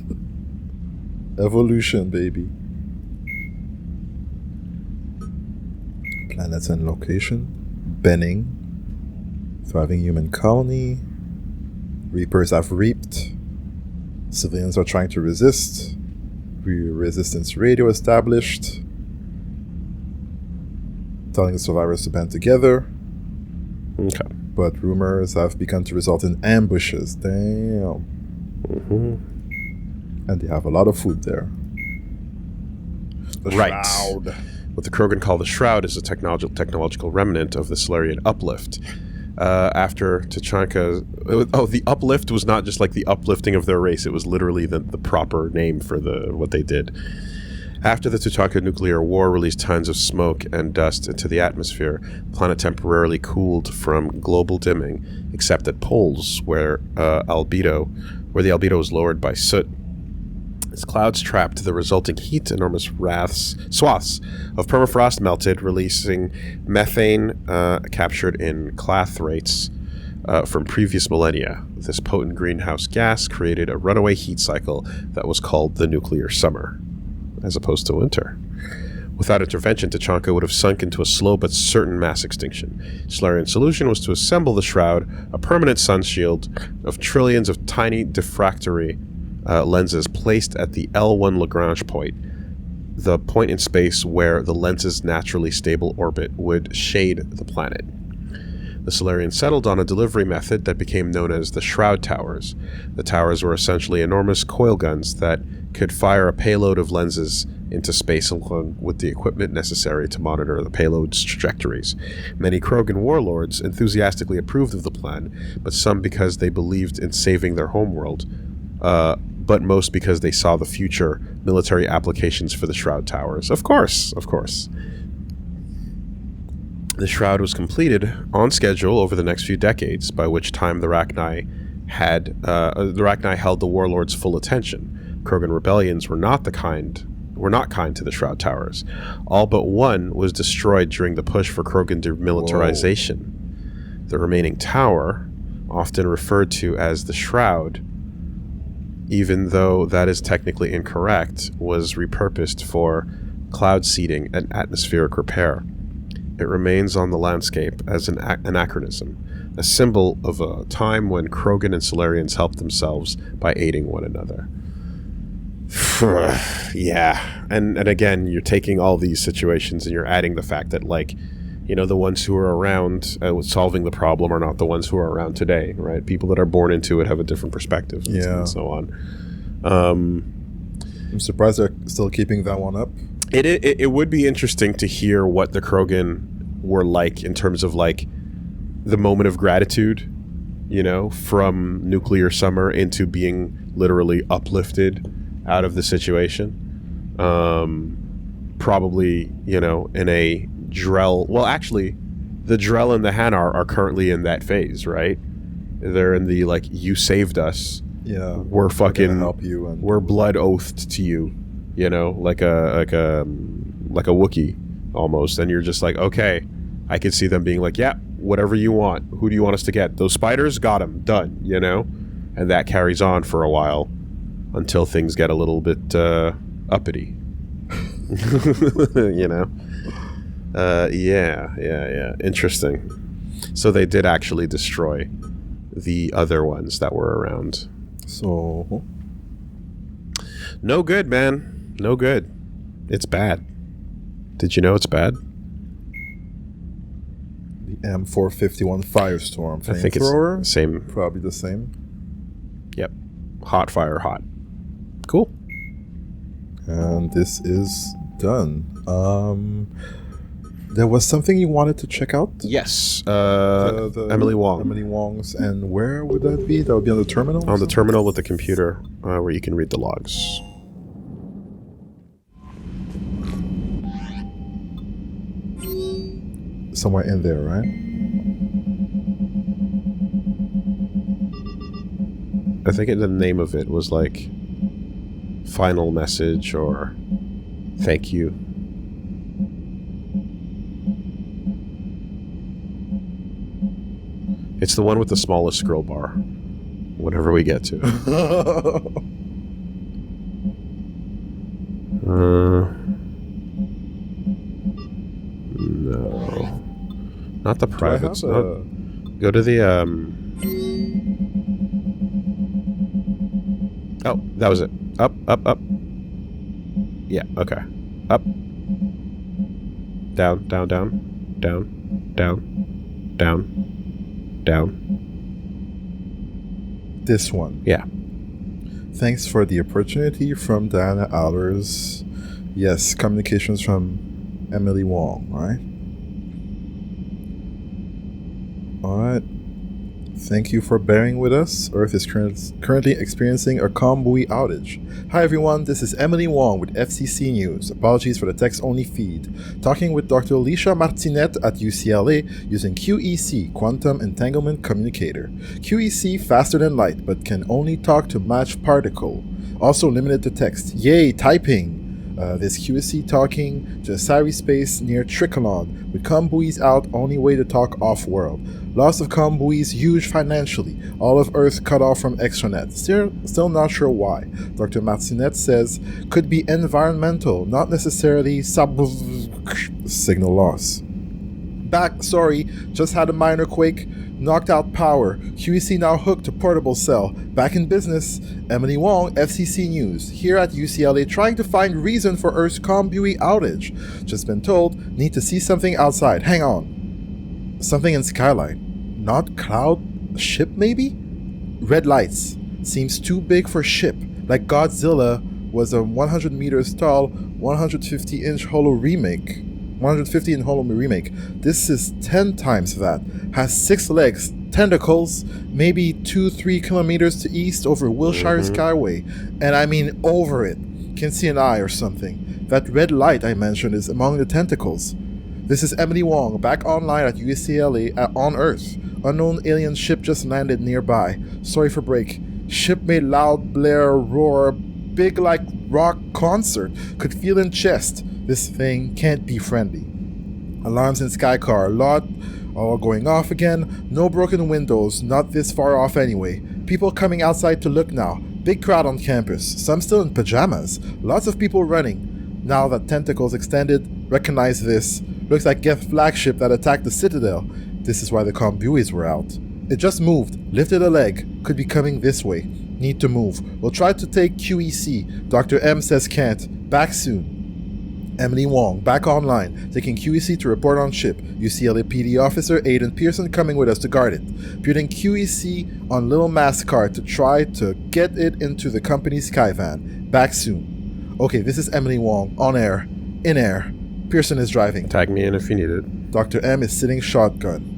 Evolution, baby. Planets and location. Benning. Thriving human colony. Reapers have reaped. Civilians are trying to resist. Resistance radio established. Telling the survivors to band together. Okay. But rumors have begun to result in ambushes. Damn. And they have a lot of food there. The Shroud. What the Krogan call the Shroud is a technological remnant of the Solarian Uplift. After Tachanka... Oh, the Uplift was not just like the uplifting of their race. It was literally the proper name for what they did. After the Tutanka nuclear war released tons of smoke and dust into the atmosphere, the planet temporarily cooled from global dimming, except at poles where the albedo was lowered by soot. As clouds trapped the resulting heat, enormous swaths of permafrost melted, releasing methane captured in clathrates from previous millennia. This potent greenhouse gas created a runaway heat cycle that was called the nuclear summer. as opposed to winter. Without intervention, Tachanka would have sunk into a slow but certain mass extinction. Solarian's solution was to assemble the Shroud, a permanent sun shield of trillions of tiny diffractory lenses placed at the L1 Lagrange point, the point in space where the lens's naturally stable orbit would shade the planet. The Solarians settled on a delivery method that became known as the Shroud Towers. The towers were essentially enormous coil guns that could fire a payload of lenses into space along with the equipment necessary to monitor the payload's trajectories. Many Krogan warlords enthusiastically approved of the plan, but some because they believed in saving their homeworld, but most because they saw the future military applications for the Shroud Towers. Of course. The Shroud was completed on schedule over the next few decades, by which time the Rachni held the warlords' full attention. Krogan rebellions were not kind to the Shroud Towers. All but one was destroyed during the push for Krogan demilitarization. Whoa. The remaining tower, often referred to as the Shroud, even though that is technically incorrect, was repurposed for cloud seeding and atmospheric repair. It remains on the landscape as an anachronism, a symbol of a time when Krogan and Solarians helped themselves by aiding one another. Yeah, and again, you're taking all these situations and you're adding the fact that, like, you know, the ones who are around solving the problem are not the ones who are around today, right? People that are born into it have a different perspective, and so on. I'm surprised they're still keeping that one up. It would be interesting to hear what the Krogan were like in terms of, like, the moment of gratitude, you know, from nuclear summer into being literally uplifted out of the situation. Probably, you know, in a Drell... Well, actually, the Drell and the Hanar are currently in that phase, right? They're in the, like, you saved us. Yeah. We're fucking... help you. And we're blood oathed to you. You know, like a Wookiee almost, and you're just like, okay, I could see them being like, yeah, whatever you want. Who do you want us to get? Those spiders, got them, done. You know, and that carries on for a while until things get a little bit uppity. You know, yeah, interesting. So they did actually destroy the other ones that were around. So no good, man. No good. It's bad. Did you know it's bad? The M451 Firestorm. I think it's the same. Probably the same. Yep. Hot fire, hot. Cool. And this is done. There was something you wanted to check out? Yes. The Emily Wong. Emily Wong's. And where would that be? That would be on the terminal? On the terminal with the computer where you can read the logs. Somewhere in there, right? I think the name of it was like final message or thank you. It's the one with the smallest scroll bar. Whenever we get to it. No. Not the privates. Go to the Oh, that was it. Up. Yeah, okay. Up. Down. This one. Yeah. Thanks for the opportunity from Diana Allers. Yes, communications from Emily Wong, right? Alright. Thank you for bearing with us. Earth is currently experiencing a buoy outage. Hi everyone, this is Emily Wong with FCC News. Apologies for the text-only feed. Talking with Dr. Alicia Martinet at UCLA using QEC, Quantum Entanglement Communicator. QEC faster than light, but can only talk to match particle. Also limited to text. Yay, typing! This QSC talking to a Sari space near Tricolon, with comm buoys out, only way to talk off-world. Loss of comm buoys huge financially. All of Earth cut off from extranet. Still not sure why. Dr. Martinet says could be environmental, not necessarily signal loss. Back, sorry, just had a minor quake. Knocked out power. QEC now hooked to portable cell. Back in business. Emily Wong, FCC News. Here at UCLA trying to find reason for Earth's comm buoy outage. Just been told, need to see something outside. Hang on. Something in skyline. Not cloud? Ship maybe? Red lights. Seems too big for ship. Like Godzilla was a 100 meters tall, 150-inch holo remake. 150 in holo remake. This is 10 times that. Has 6 legs, tentacles, maybe 2-3 kilometers to east over Wilshire Skyway. And I mean over it. Can see an eye or something. That red light I mentioned is among the tentacles. This is Emily Wong, back online at UCLA on Earth. Unknown alien ship just landed nearby. Sorry for break. Ship made loud blare roar, big like rock concert. Could feel in chest. This thing can't be friendly. Alarms in Skycar, lot all going off again. No broken windows, not this far off anyway. People coming outside to look now. Big crowd on campus, some still in pajamas. Lots of people running. Now that tentacles extended, recognize this. Looks like Geth flagship that attacked the Citadel. This is why the comm buoys were out. It just moved, lifted a leg, could be coming this way. Need to move. We'll try to take QEC. Dr. M says can't. Back soon. Emily Wong, back online, taking QEC to report on ship. UCLA PD officer Aiden Pearson coming with us to guard it. Putting QEC on little mask cart to try to get it into the company's Skyvan. Back soon. Okay, this is Emily Wong, on air, in air. Pearson is driving. Tag me in if you need it. Dr. M is sitting shotgun.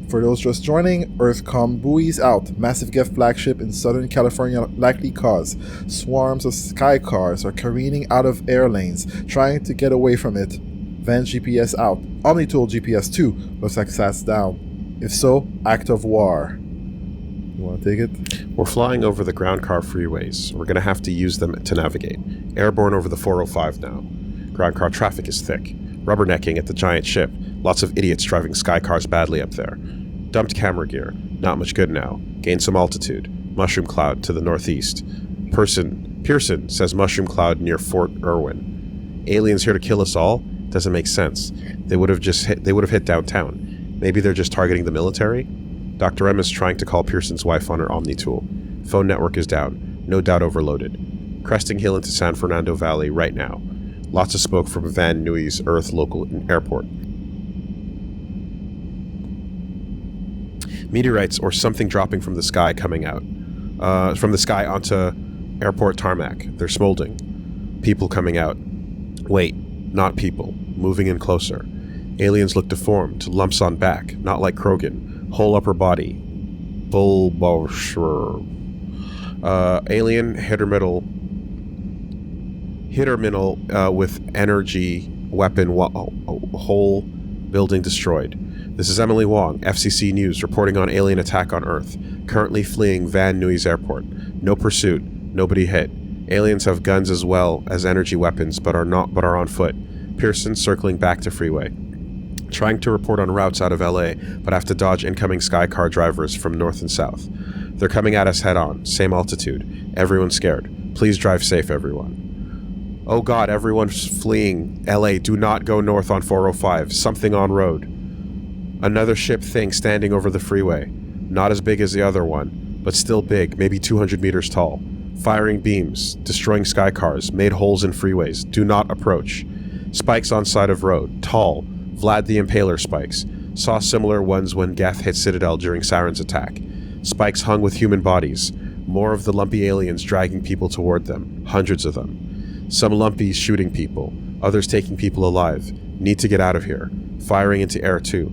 For those just joining, Earthcom buoys out. Massive Geth flagship in Southern California likely cause. Swarms of sky cars are careening out of air lanes, trying to get away from it. Van GPS out. Omnitool GPS 2. Looks like SAT's down. If so, act of war. You want to take it? We're flying over the ground car freeways. We're going to have to use them to navigate. Airborne over the 405 now. Ground car traffic is thick. Rubbernecking at the giant ship. Lots of idiots driving sky cars badly up there. Dumped camera gear. Not much good now. Gained some altitude. Mushroom cloud to the northeast. Pearson says mushroom cloud near Fort Irwin. Aliens here to kill us all? Doesn't make sense. They would have hit downtown. Maybe they're just targeting the military? Dr. M is trying to call Pearson's wife on her Omnitool. Phone network is down. No doubt overloaded. Cresting hill into San Fernando Valley right now. Lots of smoke from Van Nuys Earth local airport. Meteorites or something dropping from the sky coming out. From the sky onto airport tarmac. They're smoldering. People coming out. Wait, not people. Moving in closer. Aliens look deformed. Lumps on back. Not like Krogan. Whole upper body. Bulbosher. Alien hit or middle with energy weapon whole building destroyed. This is Emily Wong, FCC News, reporting on alien attack on Earth. Currently fleeing Van Nuys Airport. No pursuit. Nobody hit. Aliens have guns as well as energy weapons, but are on foot. Pearson circling back to freeway. Trying to report on routes out of LA, but have to dodge incoming Skycar drivers from north and south. They're coming at us head on. Same altitude. Everyone's scared. Please drive safe, everyone. Oh god, everyone's fleeing LA. Do not go north on 405. Something on road. Another ship thing standing over the freeway. Not as big as the other one, but still big, maybe 200 meters tall. Firing beams, destroying sky cars, made holes in freeways. Do not approach. Spikes on side of road, tall. Vlad the Impaler spikes. Saw similar ones when Geth hit Citadel during Siren's attack. Spikes hung with human bodies. More of the lumpy aliens dragging people toward them. Hundreds of them. Some lumpies shooting people. Others taking people alive. Need to get out of here. Firing into air too.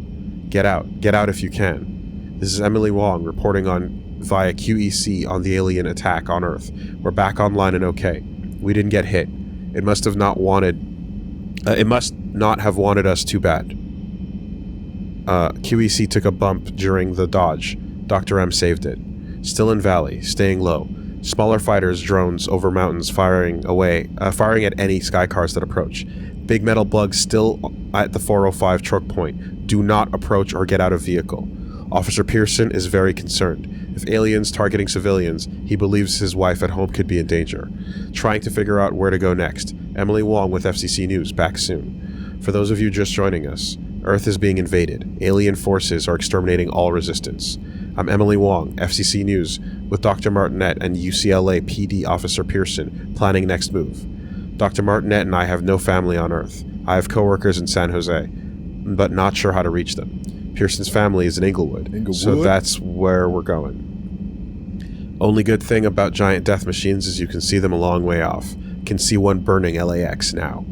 Get out. Get out if you can. This is Emily Wong reporting on via QEC on the alien attack on Earth. We're back online and okay. We didn't get hit. It must not have wanted us too bad. QEC took a bump during the dodge. Dr. M saved it. Still in valley, staying low. Smaller fighters, drones over mountains firing at any sky cars that approach. Big metal bugs still at the 405 choke point. Do not approach or get out of vehicle. Officer Pearson is very concerned. If aliens targeting civilians, he believes his wife at home could be in danger. Trying to figure out where to go next. Emily Wong with FCC News, back soon. For those of you just joining us, Earth is being invaded. Alien forces are exterminating all resistance. I'm Emily Wong, FCC News, with Dr. Martinet and UCLA PD Officer Pearson planning next move. Dr. Martinet and I have no family on Earth. I have coworkers in San Jose, but not sure how to reach them. Pearson's family is in Inglewood, so that's where we're going. Only good thing about giant death machines is you can see them a long way off. Can see one burning LAX now.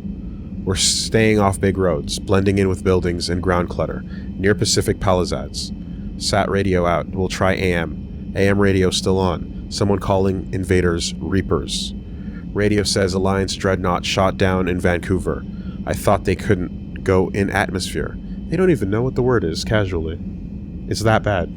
We're staying off big roads, blending in with buildings and ground clutter, near Pacific Palisades. Sat radio out. We'll try AM. AM radio still on. Someone calling invaders Reapers. Radio says Alliance Dreadnought shot down in Vancouver. I thought they couldn't go in atmosphere. They don't even know what the word is, casually. It's that bad.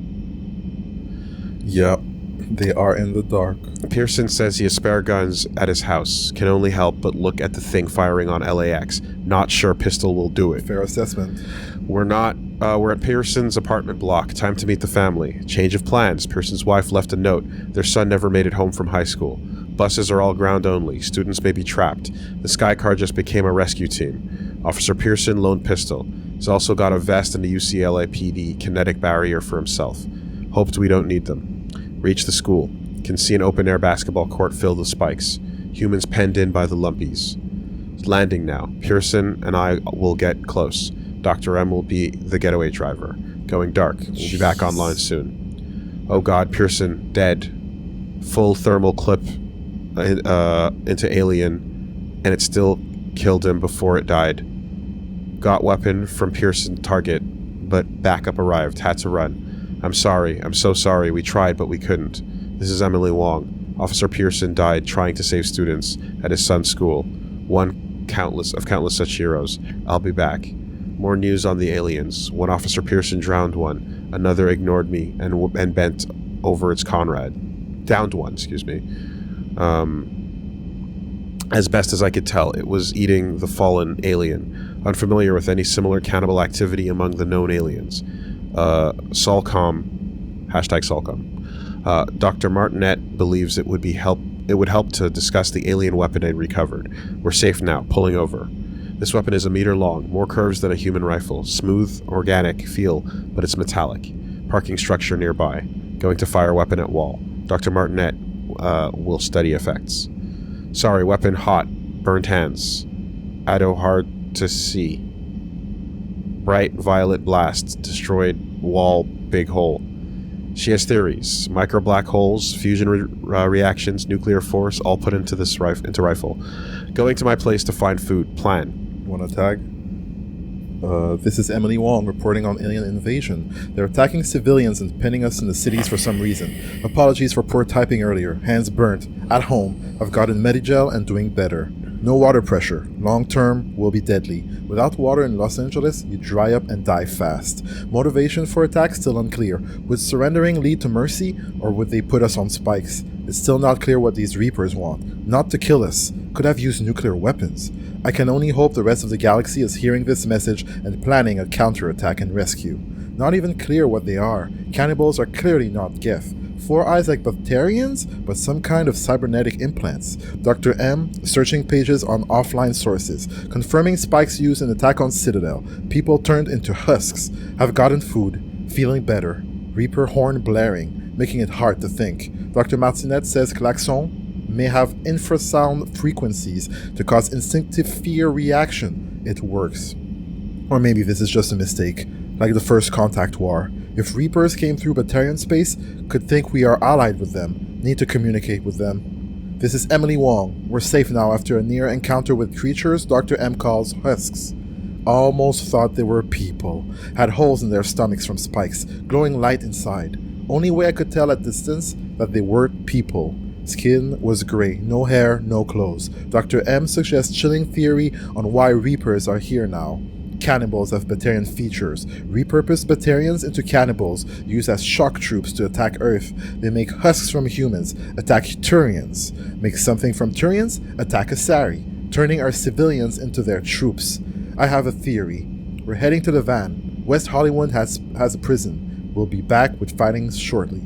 Yep, they are in the dark. Pearson says he has spare guns at his house. Can only help but look at the thing firing on LAX. Not sure pistol will do it. Fair assessment. We're at Pearson's apartment block. Time to meet the family. Change of plans. Pearson's wife left a note. Their son never made it home from high school. Buses are all ground only. Students may be trapped. The Sky Car just became a rescue team. Officer Pearson, lone pistol. He's also got a vest and a UCLA PD kinetic barrier for himself. Hoped we don't need them. Reach the school. Can see an open-air basketball court filled with spikes. Humans penned in by the lumpies. Landing now. Pearson and I will get close. Dr. M will be the getaway driver. Going dark. We'll be back online soon. Oh god, Pearson, dead. Full thermal clip into alien, and it still killed him before it died. Got weapon from Pearson target, but backup arrived. Had to run. I'm sorry. I'm so sorry. We tried, but we couldn't. This is Emily Wong. Officer Pearson died trying to save students at his son's school. One of countless such heroes. I'll be back. More news on the aliens. One Officer Pearson drowned one. Another ignored me and bent over its comrade. Downed one, excuse me. As best as I could tell, it was eating the fallen alien. Unfamiliar with any similar cannibal activity among the known aliens. Solcom. #Solcom. Dr. Martinet believes it would help to discuss the alien weapon I recovered. We're safe now, pulling over. This weapon is 1 meter long, more curves than a human rifle. Smooth, organic feel, but it's metallic. Parking structure nearby. Going to fire weapon at wall. Dr. Martinet will study effects. Sorry, weapon hot. Burned hands. Addo hard to see. Bright violet blast. Destroyed wall, big hole. She has theories. Micro black holes, fusion reactions, nuclear force, all put into this rifle. Going to my place to find food. Plan. Want to tag? This is Emily Wong reporting on alien invasion. They're attacking civilians and pinning us in the cities for some reason. Apologies for poor typing earlier. Hands burnt. At home. I've gotten Medigel and doing better. No water pressure. Long term will be deadly. Without water in Los Angeles, you dry up and die fast. Motivation for attack still unclear. Would surrendering lead to mercy, or would they put us on spikes? It's still not clear what these Reapers want. Not to kill us. Could have used nuclear weapons. I can only hope the rest of the galaxy is hearing this message and planning a counterattack and rescue. Not even clear what they are. Cannibals are clearly not Geth. 4 eyes like Bacterians, but some kind of cybernetic implants. Dr. M, searching pages on offline sources, confirming spikes used in attack on Citadel. People turned into husks, have gotten food, feeling better. Reaper horn blaring, making it hard to think. Dr. Martinet says klaxon may have infrasound frequencies to cause instinctive fear reaction. It works. Or maybe this is just a mistake, like the first contact war. If Reapers came through Batarian space, could think we are allied with them, need to communicate with them. This is Emily Wong. We're safe now after a near encounter with creatures Dr. M calls husks. Almost thought they were people. Had holes in their stomachs from spikes, glowing light inside. Only way I could tell at distance that they weren't people. Skin was gray, no hair, no clothes. Dr. M suggests chilling theory on why Reapers are here now. Cannibals have Batarian features. Repurpose Batarians into cannibals used as shock troops to attack Earth. They make husks from humans, attack Turians. Make something from Turians, attack Asari, turning our civilians into their troops. I have a theory. We're heading to the van. West Hollywood has a prison. We'll be back with fightings shortly.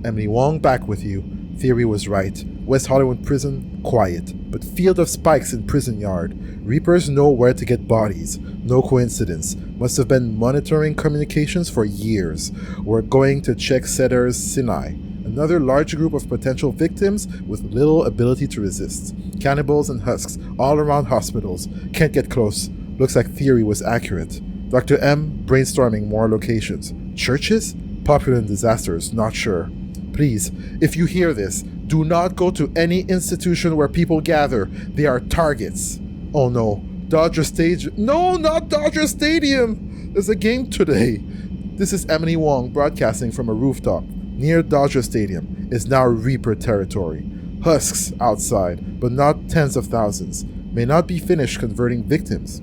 Emily Wong back with you. Theory was right. West Hollywood prison, quiet. But field of spikes in prison yard. Reapers know where to get bodies. No coincidence. Must have been monitoring communications for years. We're going to check Setter's Sinai. Another large group of potential victims with little ability to resist. Cannibals and husks all around hospitals. Can't get close. Looks like theory was accurate. Dr. M brainstorming more locations. Churches? Popular in disasters, not sure. Please, if you hear this, do not go to any institution where people gather. They are targets. Oh no, Dodger Stadium. No, not Dodger Stadium. There's a game today. This is Emily Wong broadcasting from a rooftop near Dodger Stadium. It's now Reaper territory. Husks outside, but not tens of thousands. May not be finished converting victims.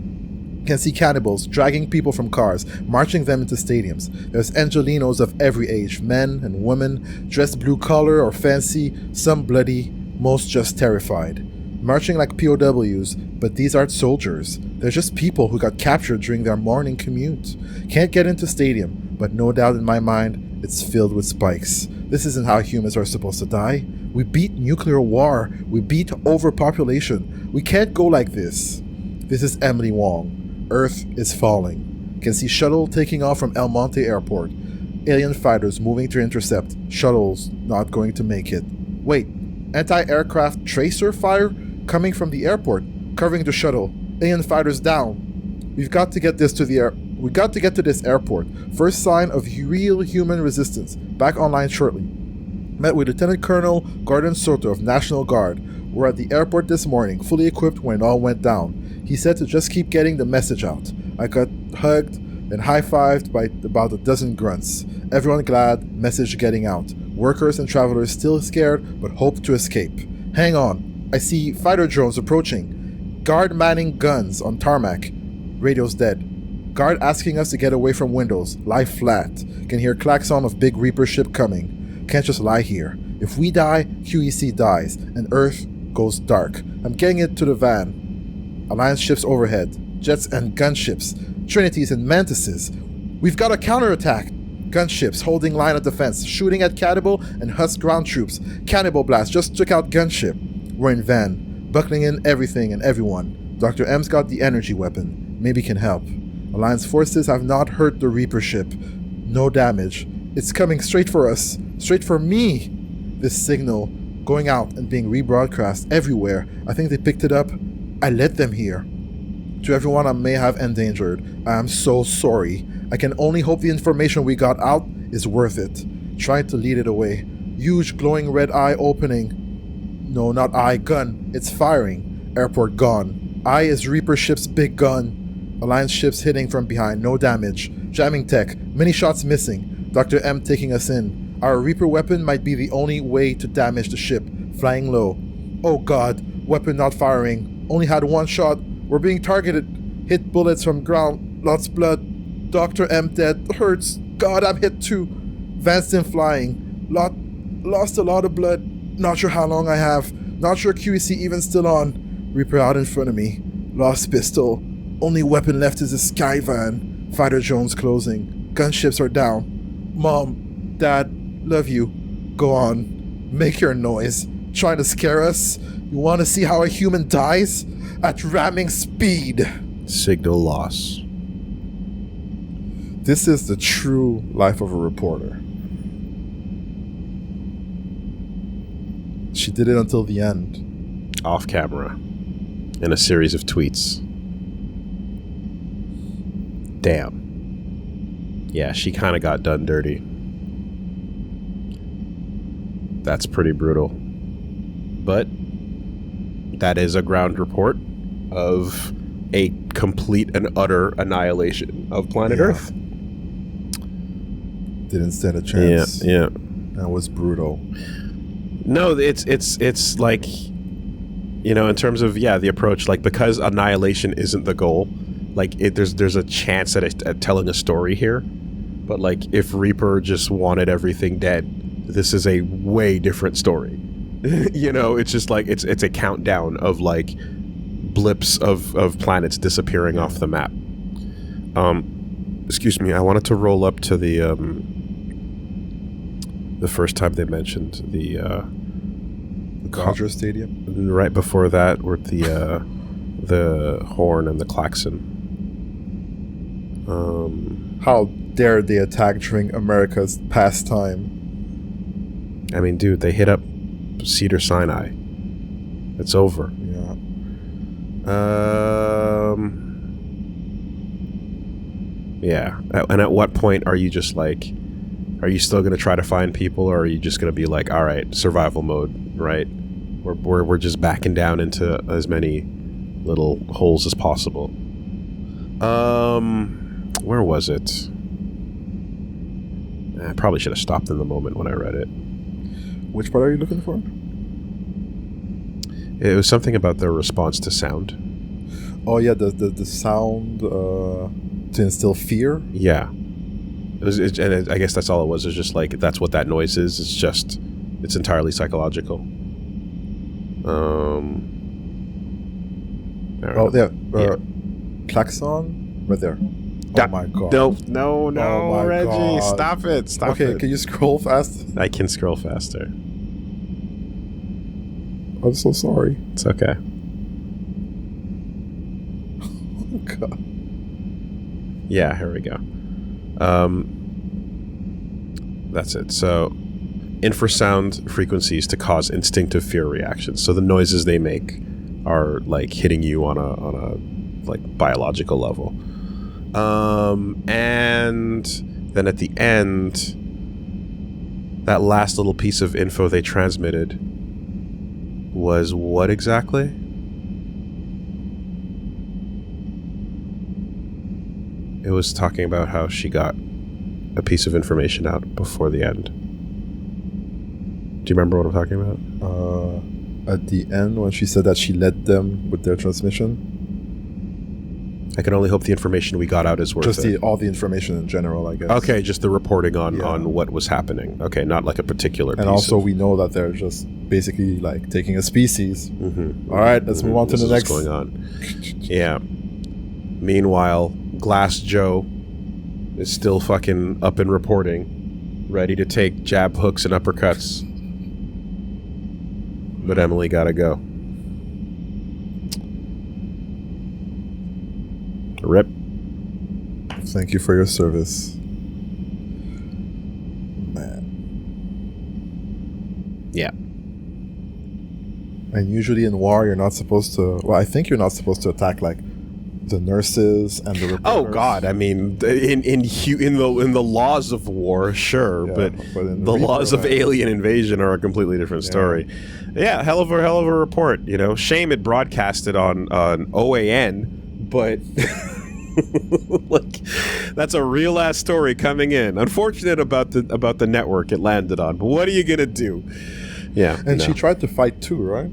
Can see cannibals dragging people from cars, marching them into stadiums. There's Angelinos of every age, men and women, dressed blue collar or fancy, some bloody, most just terrified. Marching like POWs, but these aren't soldiers. They're just people who got captured during their morning commute. Can't get into stadium, but no doubt in my mind, it's filled with spikes. This isn't how humans are supposed to die. We beat nuclear war. We beat overpopulation. We can't go like this. This is Emily Wong. Earth is falling. Can see shuttle taking off from El Monte Airport. Alien fighters moving to intercept. Shuttles not going to make it. Wait, anti-aircraft tracer fire coming from the airport, covering the shuttle. Alien fighters down. We've got to get this to the We got to get to this airport. First sign of real human resistance. Back online shortly. Met with Lieutenant Colonel Gordon Soto of National Guard. We're at the airport this morning, fully equipped when it all went down. He said to just keep getting the message out. I got hugged and high-fived by about a dozen grunts. Everyone glad, message getting out. Workers and travelers still scared, but hope to escape. Hang on. I see fighter drones approaching. Guard manning guns on tarmac. Radio's dead. Guard asking us to get away from windows. Lie flat. Can hear klaxon of big Reaper ship coming. Can't just lie here. If we die, QEC dies, and Earth goes dark. I'm getting it to the van. Alliance ships overhead. Jets and gunships. Trinities and Mantises. We've got a counterattack. Gunships holding line of defense, shooting at Cannibal and Husk ground troops. Cannibal blast just took out gunship. We're in van, buckling in everything and everyone. Dr. M's got the energy weapon. Maybe can help. Alliance forces have not hurt the Reaper ship. No damage. It's coming straight for us. Straight for me. This signal going out and being rebroadcast everywhere. I think they picked it up. I led them here. To everyone I may have endangered, I am so sorry. I can only hope the information we got out is worth it. Trying to lead it away. Huge glowing red eye opening. No, not eye, gun. It's firing. Airport gone. Eye is Reaper ship's big gun. Alliance ships hitting from behind, no damage. Jamming tech, many shots missing. Dr. M taking us in. Our Reaper weapon might be the only way to damage the ship. Flying low. Oh god, weapon not firing. Only had one shot. We're being targeted. Hit bullets from ground. Lots blood. Dr. M dead. Hurts. God, I'm hit too. Vanston flying. Lost a lot of blood. Not sure how long I have. Not sure QEC even still on. Reaper out in front of me. Lost pistol. Only weapon left is a sky van. Fighter drones closing. Gunships are down. Mom, Dad, love you. Go on. Make your noise. Trying to scare us? You want to see how a human dies? At ramming speed. Signal loss. This is the true life of a reporter. She did it until the end. Off camera. In a series of tweets. Damn. Yeah, she kind of got done dirty. That's pretty brutal. But that is a ground report of a complete and utter annihilation of planet Earth. Didn't stand a chance. Yeah. That was brutal. No, it's like, you know, in terms of, the approach, like, because annihilation isn't the goal, like there's a chance at telling a story here, but like if Reaper just wanted everything dead, this is a way different story. You know, it's just like it's a countdown of like blips of planets disappearing off the map. Excuse me, I wanted to roll up to the first time they mentioned the Dodger Stadium. Right before that were the horn and the klaxon. How dare they attack during America's pastime? I mean, dude, they hit up Cedar Sinai. It's over. Yeah. Yeah. And at what point are you just like, are you still going to try to find people, or are you just going to be like, all right, survival mode, right? We're just backing down into as many little holes as possible. Where was it? I probably should have stopped in the moment when I read it. Which part are you looking for? It was something about their response to sound. Oh yeah, the sound to instill fear. Yeah, I guess that's all it was. It's just like that's what that noise is. It's entirely psychological. Oh yeah, klaxon right there. Oh my god! No, oh Reggie, god. Stop it! Okay, can you scroll fast? I can scroll faster. I'm so sorry. It's okay. Oh god. Yeah, here we go. That's it. So, infrasound frequencies to cause instinctive fear reactions. So the noises they make are like hitting you on a like biological level. And then at the end, that last little piece of info they transmitted was what exactly? It was talking about how she got a piece of information out before the end. Do you remember what I'm talking about? At the end, when she said that she led them with their transmission. I can only hope the information we got out is worth it. All the information in general, I guess. Okay, just the reporting on what was happening. Okay, not like a particular piece. And also we know that they're just basically like taking a species. Mm-hmm. All right, let's move on to the next. What's going on? Yeah. Meanwhile, Glass Joe is still fucking up and reporting, ready to take jab hooks and uppercuts. But Emily gotta go. Rip. Thank you for your service. Man. Yeah. And usually in war, you're not supposed to... Well, I think you're not supposed to attack, like, the nurses and the reporters. Oh, God. I mean, in the laws of war, sure. Yeah, but in the laws of alien invasion are a completely different story. Yeah, hell of a report, you know. Shame it broadcasted on OAN, but... like, that's a real ass story coming in. Unfortunate about the network it landed on, but what are you gonna do? Yeah, and she tried to fight too, right?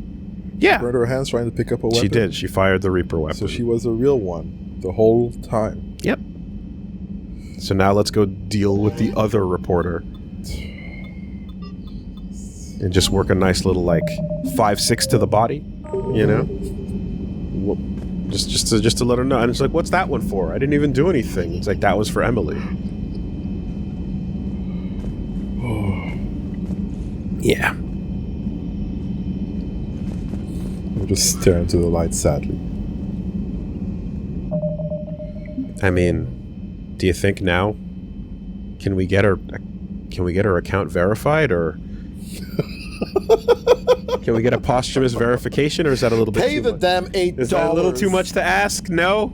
Yeah, she burned her hands trying to pick up a weapon. She did. She fired the Reaper weapon. So she was a real one the whole time. Yep. So now let's go deal with the other reporter and just work a nice little like 5-6 to the body, you know. Just to let her know. And it's like, what's that one for? I didn't even do anything. It's like, that was for Emily. Yeah. We'll just stare into the light sadly. I mean, do you think now can we get her account verified, or can we get a posthumous verification, or is that a little bit Pay too the much? damn $8. Is that a little too much to ask? No?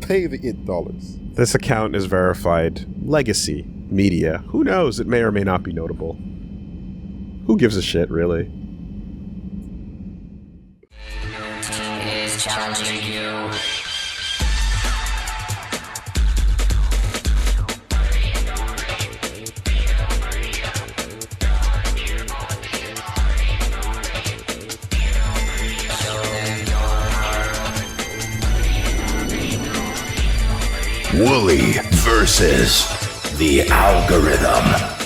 Pay the $8. This account is verified. Legacy Media. Who knows? It may or may not be notable. Who gives a shit, really? Is challenging you. Woolie versus the algorithm.